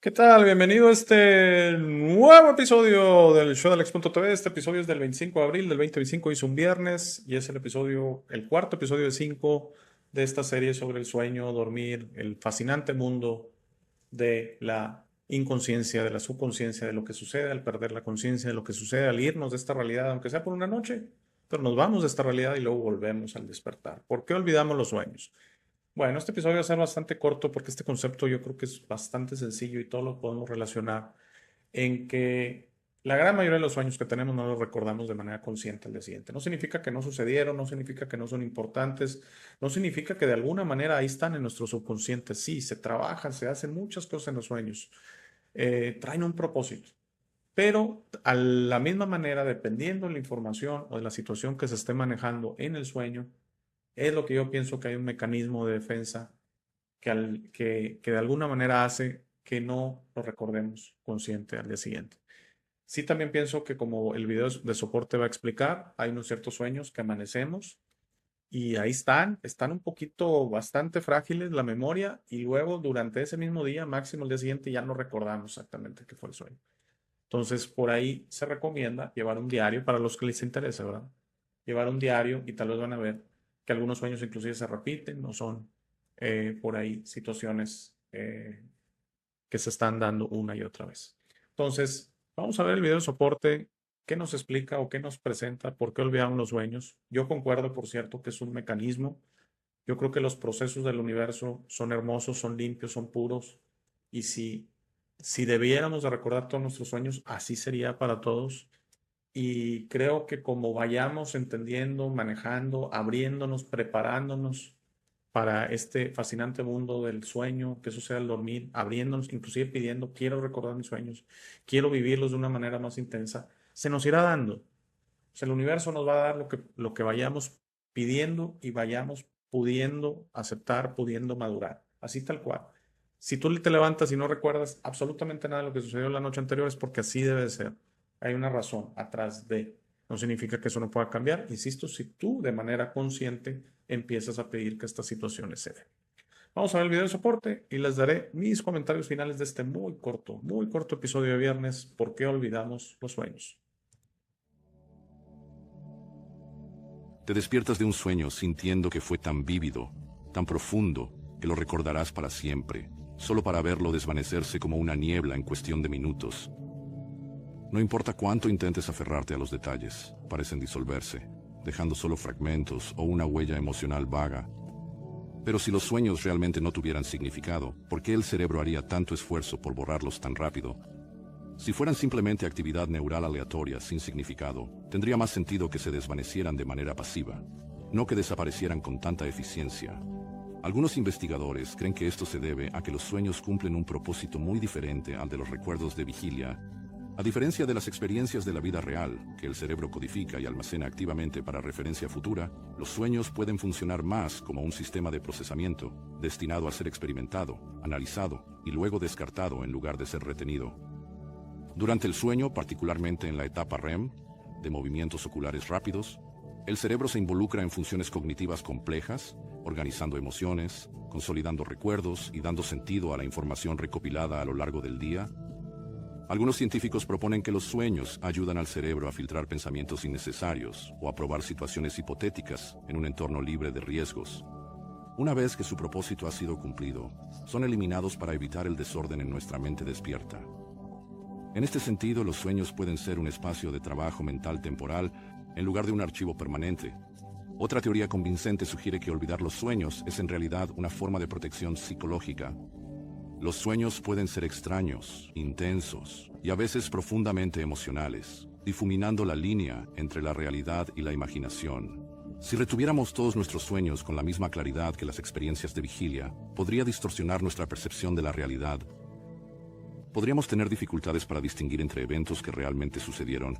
¿Qué tal? Bienvenido a este nuevo episodio del show de Alex.tv. Este episodio es del 25 de abril del 2025, es un viernes y es el cuarto episodio de 5 de esta serie sobre el sueño, dormir, el fascinante mundo de la inconsciencia, de la subconsciencia, de lo que sucede al perder la conciencia, de lo que sucede al irnos de esta realidad, aunque sea por una noche, pero nos vamos de esta realidad y luego volvemos al despertar. ¿Por qué olvidamos los sueños? Bueno, este episodio va a ser bastante corto porque este concepto yo creo que es bastante sencillo y todo lo podemos relacionar en que la gran mayoría de los sueños que tenemos no los recordamos de manera consciente al día siguiente. No significa que no sucedieron, no significa que no son importantes, no significa que de alguna manera ahí están en nuestro subconsciente. Sí, se trabajan, se hacen muchas cosas en los sueños, traen un propósito. Pero a la misma manera, dependiendo de la información o de la situación que se esté manejando en el sueño, es lo que yo pienso que hay un mecanismo de defensa que de alguna manera hace que no lo recordemos consciente al día siguiente. Sí, también pienso que como el video de soporte va a explicar, hay unos ciertos sueños que amanecemos y ahí están un poquito bastante frágiles la memoria y luego durante ese mismo día, máximo el día siguiente, ya no recordamos exactamente qué fue el sueño. Entonces, por ahí se recomienda llevar un diario para los que les interese, ¿verdad? Llevar un diario y tal vez van a ver que algunos sueños inclusive se repiten, no son por ahí situaciones que se están dando una y otra vez. Entonces, vamos a ver el video de soporte, qué nos explica o qué nos presenta, por qué olvidamos los sueños. Yo concuerdo, por cierto, que es un mecanismo. Yo creo que los procesos del universo son hermosos, son limpios, son puros. Y si debiéramos de recordar todos nuestros sueños, así sería para todos. Y creo que como vayamos entendiendo, manejando, abriéndonos, preparándonos para este fascinante mundo del sueño, que sucede al dormir, abriéndonos, inclusive pidiendo, quiero recordar mis sueños, quiero vivirlos de una manera más intensa, se nos irá dando. O sea, el universo nos va a dar lo que vayamos pidiendo y vayamos pudiendo aceptar, pudiendo madurar, así tal cual. Si tú te levantas y no recuerdas absolutamente nada de lo que sucedió la noche anterior, es porque así debe de ser. Hay una razón atrás de. No significa que eso no pueda cambiar. Insisto, si tú de manera consciente empiezas a pedir que estas situaciones se den. Vamos a ver el video de soporte y les daré mis comentarios finales de este muy corto episodio de viernes. ¿Por qué olvidamos los sueños? Te despiertas de un sueño sintiendo que fue tan vívido, tan profundo, que lo recordarás para siempre, solo para verlo desvanecerse como una niebla en cuestión de minutos. No importa cuánto intentes aferrarte a los detalles, parecen disolverse, dejando solo fragmentos o una huella emocional vaga. Pero si los sueños realmente no tuvieran significado, ¿por qué el cerebro haría tanto esfuerzo por borrarlos tan rápido? Si fueran simplemente actividad neural aleatoria sin significado, tendría más sentido que se desvanecieran de manera pasiva, no que desaparecieran con tanta eficiencia. Algunos investigadores creen que esto se debe a que los sueños cumplen un propósito muy diferente al de los recuerdos de vigilia. A diferencia de las experiencias de la vida real, que el cerebro codifica y almacena activamente para referencia futura, los sueños pueden funcionar más como un sistema de procesamiento, destinado a ser experimentado, analizado y luego descartado en lugar de ser retenido. Durante el sueño, particularmente en la etapa REM, de movimientos oculares rápidos, el cerebro se involucra en funciones cognitivas complejas, organizando emociones, consolidando recuerdos y dando sentido a la información recopilada a lo largo del día. Algunos científicos proponen que los sueños ayudan al cerebro a filtrar pensamientos innecesarios o a probar situaciones hipotéticas en un entorno libre de riesgos. Una vez que su propósito ha sido cumplido, son eliminados para evitar el desorden en nuestra mente despierta. En este sentido, los sueños pueden ser un espacio de trabajo mental temporal en lugar de un archivo permanente. Otra teoría convincente sugiere que olvidar los sueños es en realidad una forma de protección psicológica. Los sueños pueden ser extraños, intensos y a veces profundamente emocionales, difuminando la línea entre la realidad y la imaginación. Si retuviéramos todos nuestros sueños con la misma claridad que las experiencias de vigilia, podría distorsionar nuestra percepción de la realidad. Podríamos tener dificultades para distinguir entre eventos que realmente sucedieron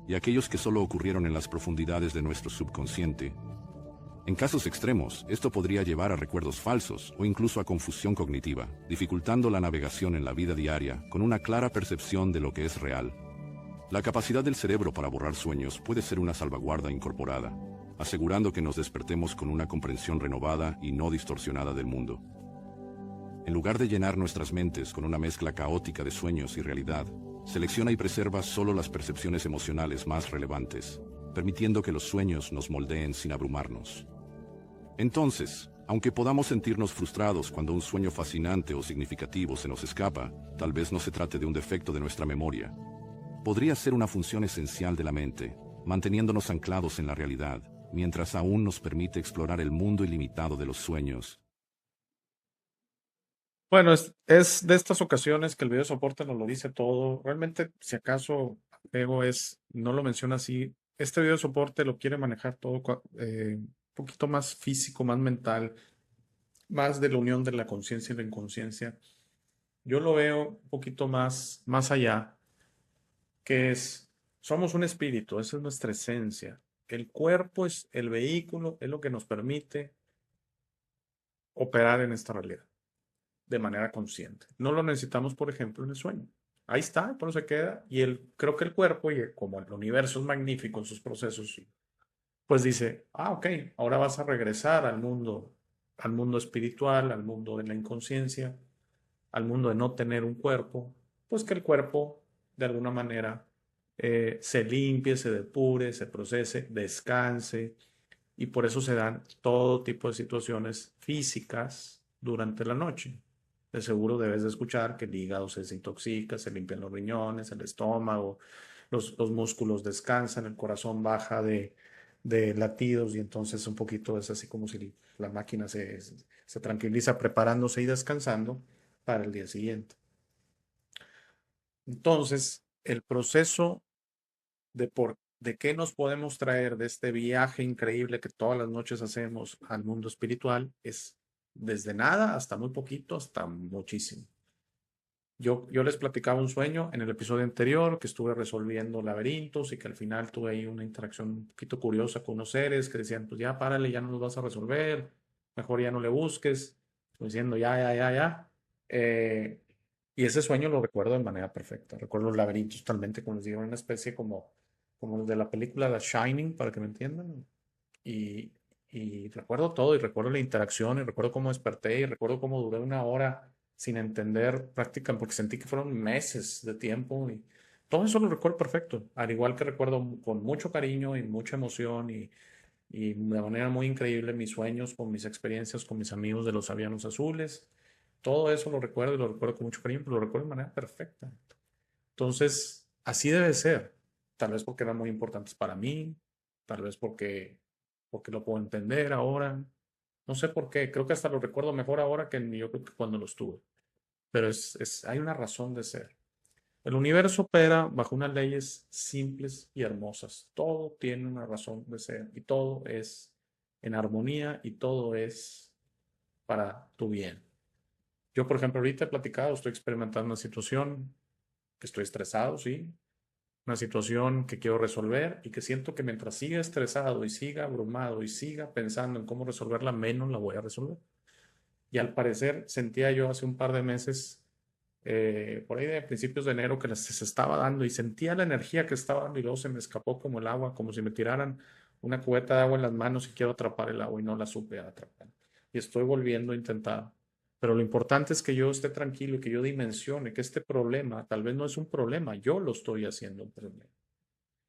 y aquellos que solo ocurrieron en las profundidades de nuestro subconsciente. En casos extremos, esto podría llevar a recuerdos falsos o incluso a confusión cognitiva, dificultando la navegación en la vida diaria con una clara percepción de lo que es real. La capacidad del cerebro para borrar sueños puede ser una salvaguarda incorporada, asegurando que nos despertemos con una comprensión renovada y no distorsionada del mundo. En lugar de llenar nuestras mentes con una mezcla caótica de sueños y realidad, selecciona y preserva solo las percepciones emocionales más relevantes, permitiendo que los sueños nos moldeen sin abrumarnos. Entonces, aunque podamos sentirnos frustrados cuando un sueño fascinante o significativo se nos escapa, tal vez no se trate de un defecto de nuestra memoria. Podría ser una función esencial de la mente, manteniéndonos anclados en la realidad, mientras aún nos permite explorar el mundo ilimitado de los sueños. Bueno, es de estas ocasiones que el video soporte nos lo dice todo. Realmente, si acaso Ego no lo menciona así, este video soporte lo quiere manejar todo un poquito más físico, más mental, más de la unión de la conciencia y la inconsciencia. Yo lo veo un poquito más allá, que somos un espíritu, esa es nuestra esencia. El cuerpo es el vehículo, es lo que nos permite operar en esta realidad de manera consciente. No lo necesitamos, por ejemplo, en el sueño. Ahí está, por eso se queda. Y creo que el cuerpo, y como el universo es magnífico en sus procesos, pues dice, ok, ahora vas a regresar al mundo espiritual, al mundo de la inconsciencia, al mundo de no tener un cuerpo, pues que el cuerpo, de alguna manera, se limpie, se depure, se procese, descanse, y por eso se dan todo tipo de situaciones físicas durante la noche. De seguro debes de escuchar que el hígado se desintoxica, se limpian los riñones, el estómago, los músculos descansan, el corazón baja de latidos y entonces un poquito es así como si la máquina se tranquiliza preparándose y descansando para el día siguiente. Entonces, el proceso de qué nos podemos traer de este viaje increíble que todas las noches hacemos al mundo espiritual es desde nada hasta muy poquito, hasta muchísimo. Yo les platicaba un sueño en el episodio anterior que estuve resolviendo laberintos y que al final tuve ahí una interacción un poquito curiosa con unos seres que decían, pues ya párale, ya no los vas a resolver, mejor ya no le busques, estoy diciendo ya. Y ese sueño lo recuerdo de manera perfecta. Recuerdo los laberintos totalmente, como les digo, una especie como los de la película The Shining, para que me entiendan. Y, y recuerdo todo, y recuerdo la interacción, y recuerdo cómo desperté, y recuerdo cómo duré una hora sin entender prácticamente, porque sentí que fueron meses de tiempo, y todo eso lo recuerdo perfecto, al igual que recuerdo con mucho cariño y mucha emoción, y de manera muy increíble mis sueños, con mis experiencias, con mis amigos de los Avianos Azules. Todo eso lo recuerdo y lo recuerdo con mucho cariño, pero lo recuerdo de manera perfecta. Entonces, así debe ser. Tal vez porque eran muy importantes para mí, tal vez porque lo puedo entender ahora. No sé por qué, creo que hasta lo recuerdo mejor ahora que yo creo que cuando los tuve. Pero hay una razón de ser. El universo opera bajo unas leyes simples y hermosas. Todo tiene una razón de ser y todo es en armonía y todo es para tu bien. Yo, por ejemplo, ahorita he platicado, estoy experimentando una situación que estoy estresado, sí, una situación que quiero resolver y que siento que mientras siga estresado y siga abrumado y siga pensando en cómo resolverla, menos la voy a resolver. Y al parecer sentía yo hace un par de meses, por ahí de principios de enero, que se estaba dando y sentía la energía que estaba dando y luego se me escapó como el agua, como si me tiraran una cubeta de agua en las manos y quiero atrapar el agua y no la supe atrapar. Y estoy volviendo a intentar. Pero lo importante es que yo esté tranquilo y que yo dimensione que este problema tal vez no es un problema, yo lo estoy haciendo un problema.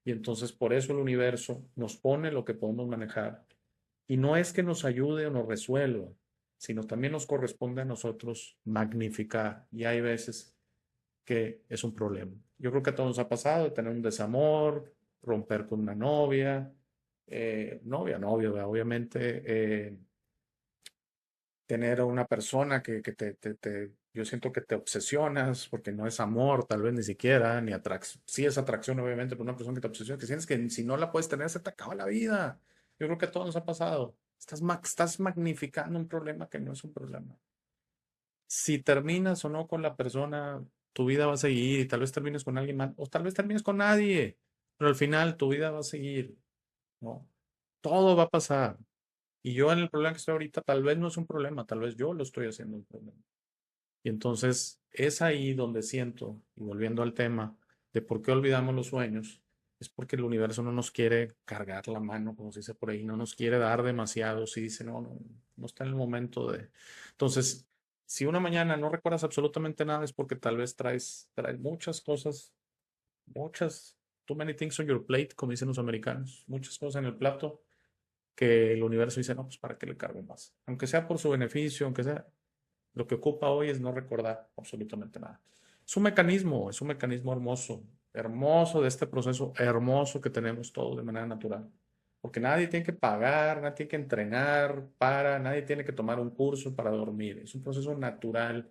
Y entonces por eso el universo nos pone lo que podemos manejar. Y no es que nos ayude o nos resuelva, sino también nos corresponde a nosotros magnificar. Y hay veces que es un problema. Yo creo que a todos nos ha pasado de tener un desamor, romper con una novia, novio, obviamente, tener a una persona que yo siento que te obsesionas porque no es amor, tal vez ni siquiera, ni atracción. Sí es atracción, obviamente, pero una persona que te obsesiona, que sientes que si no la puedes tener, se te acaba la vida. Yo creo que a todos nos ha pasado. Estás magnificando un problema que no es un problema. Si terminas o no con la persona, tu vida va a seguir y tal vez termines con alguien más, o tal vez termines con nadie, pero al final tu vida va a seguir, ¿no? Todo va a pasar. Y yo en el problema que estoy ahorita, tal vez no es un problema, tal vez yo lo estoy haciendo un problema. Y entonces es ahí donde siento, y volviendo al tema de por qué olvidamos los sueños, es porque el universo no nos quiere cargar la mano, como se dice por ahí, no nos quiere dar demasiado, si dice, no está en el momento de... Entonces, Si una mañana no recuerdas absolutamente nada es porque tal vez traes muchas cosas, too many things on your plate, como dicen los americanos, muchas cosas en el plato que el universo dice, no, pues para qué le cargo más. Aunque sea por su beneficio, aunque sea, lo que ocupa hoy es no recordar absolutamente nada. Es un mecanismo hermoso, hermoso de este proceso hermoso que tenemos todos de manera natural. Porque nadie tiene que pagar, nadie tiene que entrenar nadie tiene que tomar un curso para dormir. Es un proceso natural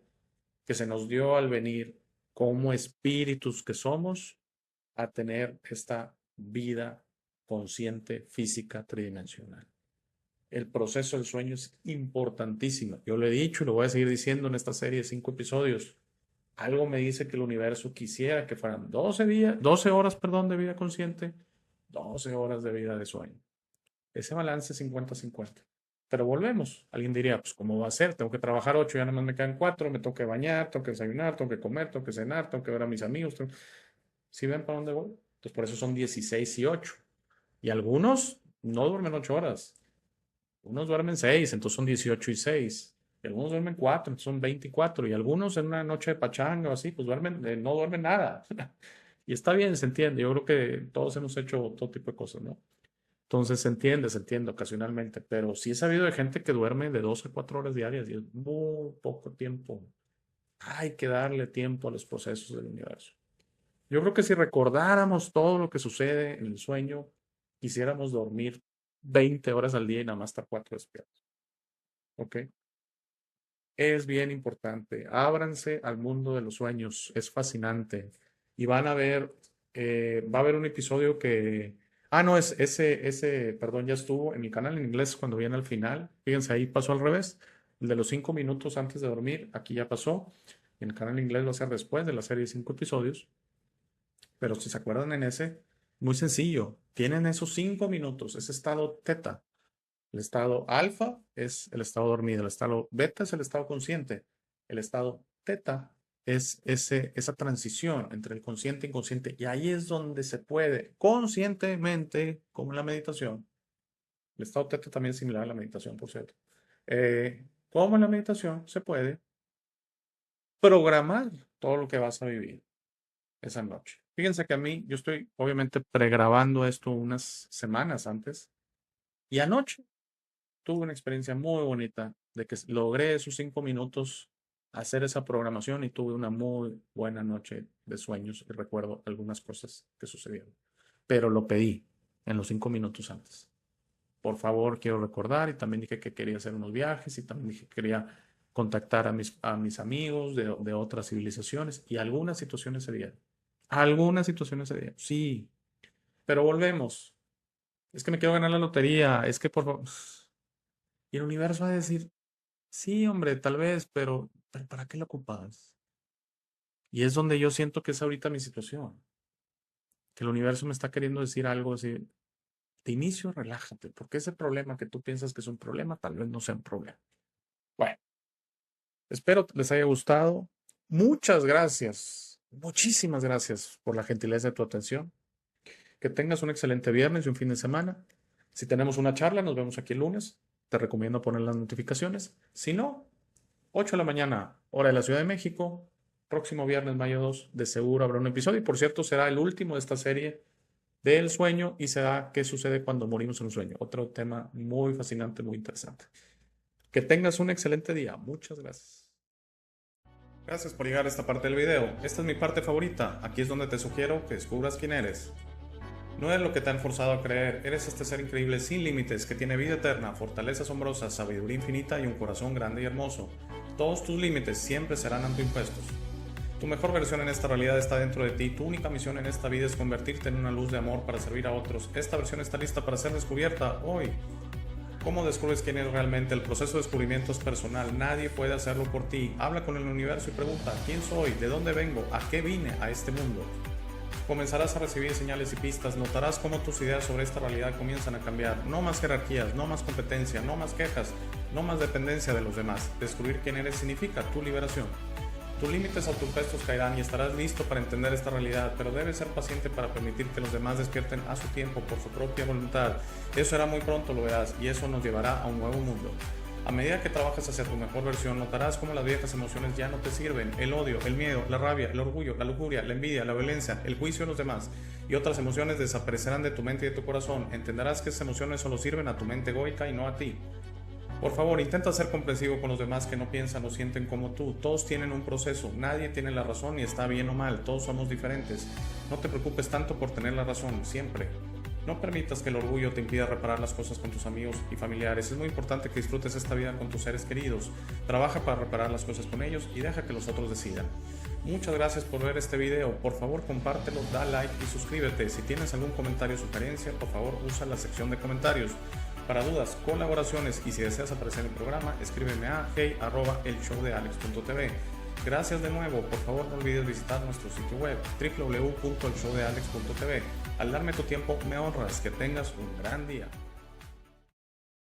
que se nos dio al venir como espíritus que somos a tener esta vida consciente, física, tridimensional. El proceso del sueño es importantísimo. Yo lo he dicho y lo voy a seguir diciendo en esta serie de 5 episodios. Algo me dice que el universo quisiera que fueran 12 horas, perdón, de vida consciente, 12 horas de vida de sueño. Ese balance 50-50. Pero volvemos. Alguien diría, pues, ¿cómo va a ser? Tengo que trabajar 8, ya nada más me quedan 4, me tengo que bañar, tengo que desayunar, tengo que comer, tengo que cenar, tengo que ver a mis amigos. ¿Sí ven para dónde voy? Entonces, por eso son 16 y 8. Y algunos no duermen 8 horas. Unos duermen 6, entonces son 18 y 6. Y algunos duermen 4, entonces son 24. Y algunos en una noche de pachanga o así, pues no duermen nada. Y está bien, se entiende. Yo creo que todos hemos hecho todo tipo de cosas, ¿no? Entonces se entiende ocasionalmente. Pero sí he sabido de gente que duerme de 2 a 4 horas diarias y es muy poco tiempo. Hay que darle tiempo a los procesos del universo. Yo creo que si recordáramos todo lo que sucede en el sueño, quisiéramos dormir 20 horas al día y nada más estar 4 despiertos. ¿Ok? Es bien importante. Ábranse al mundo de los sueños. Es fascinante. Y van a ver, va a haber un episodio que... Ah, no, perdón, ya estuvo en mi canal en inglés cuando viene al final. Fíjense, ahí pasó al revés. El de los 5 minutos antes de dormir, aquí ya pasó. En el canal en inglés va a ser después de la serie de 5 episodios. Pero si se acuerdan en ese, muy sencillo. Tienen esos 5 minutos, ese estado teta. El estado alfa es el estado dormido, el estado beta es el estado consciente, el estado teta es esa transición entre el consciente e inconsciente. Y ahí es donde se puede conscientemente, como en la meditación. El estado teta también es similar a la meditación, por cierto. Como en la meditación se puede programar todo lo que vas a vivir esa noche. Fíjense que yo estoy obviamente pregrabando esto unas semanas antes y anoche tuve una experiencia muy bonita de que logré esos 5 minutos hacer esa programación y tuve una muy buena noche de sueños y recuerdo algunas cosas que sucedieron. Pero lo pedí en los 5 minutos antes. Por favor, quiero recordar y también dije que quería hacer unos viajes y también dije que quería contactar a mis amigos de otras civilizaciones y algunas situaciones se dieron. Algunas situaciones se dieron, sí. Pero volvemos. Es que me quiero ganar la lotería. Es que por favor. Y el universo va a decir, sí, hombre, tal vez, pero ¿para qué lo ocupas? Y es donde yo siento que es ahorita mi situación. Que el universo me está queriendo decir algo así. De inicio, relájate, porque ese problema que tú piensas que es un problema, tal vez no sea un problema. Bueno, espero les haya gustado. Muchas gracias. Muchísimas gracias por la gentileza de tu atención. Que tengas un excelente viernes y un fin de semana. Si tenemos una charla, nos vemos aquí el lunes. Te recomiendo poner las notificaciones. Si no, 8 de la mañana, hora de la Ciudad de México. Próximo viernes, mayo 2, de seguro habrá un episodio. Y por cierto, será el último de esta serie del sueño y será qué sucede cuando morimos en un sueño. Otro tema muy fascinante, muy interesante. Que tengas un excelente día. Muchas gracias. Gracias por llegar a esta parte del video. Esta es mi parte favorita. Aquí es donde te sugiero que descubras quién eres. No eres lo que te han forzado a creer, eres este ser increíble sin límites que tiene vida eterna, fortaleza asombrosa, sabiduría infinita y un corazón grande y hermoso. Todos tus límites siempre serán autoimpuestos. Tu mejor versión en esta realidad está dentro de ti. Tu única misión en esta vida es convertirte en una luz de amor para servir a otros. Esta versión está lista para ser descubierta hoy. ¿Cómo descubres quién eres realmente? El proceso de descubrimiento es personal. Nadie puede hacerlo por ti. Habla con el universo y pregunta, ¿quién soy? ¿De dónde vengo? ¿A qué vine a este mundo? Comenzarás a recibir señales y pistas, notarás cómo tus ideas sobre esta realidad comienzan a cambiar. No más jerarquías, no más competencia, no más quejas, no más dependencia de los demás. Descubrir quién eres significa tu liberación. Tus límites autoimpuestos caerán y estarás listo para entender esta realidad, pero debes ser paciente para permitir que los demás despierten a su tiempo por su propia voluntad. Eso será muy pronto, lo verás, y eso nos llevará a un nuevo mundo. A medida que trabajas hacia tu mejor versión, notarás cómo las viejas emociones ya no te sirven. El odio, el miedo, la rabia, el orgullo, la lujuria, la envidia, la violencia, el juicio de los demás y otras emociones desaparecerán de tu mente y de tu corazón. Entenderás que esas emociones solo sirven a tu mente egoica y no a ti. Por favor, intenta ser comprensivo con los demás que no piensan o sienten como tú. Todos tienen un proceso, nadie tiene la razón y está bien o mal, todos somos diferentes. No te preocupes tanto por tener la razón, siempre. No permitas que el orgullo te impida reparar las cosas con tus amigos y familiares. Es muy importante que disfrutes esta vida con tus seres queridos. Trabaja para reparar las cosas con ellos y deja que los otros decidan. Muchas gracias por ver este video. Por favor, compártelo, da like y suscríbete. Si tienes algún comentario o sugerencia, por favor, usa la sección de comentarios. Para dudas, colaboraciones y si deseas aparecer en el programa, escríbeme a hey@elshowdealex.tv. Gracias de nuevo, por favor no olvides visitar nuestro sitio web www.elshowdealex.tv. Al darme tu tiempo me honras, que tengas un gran día.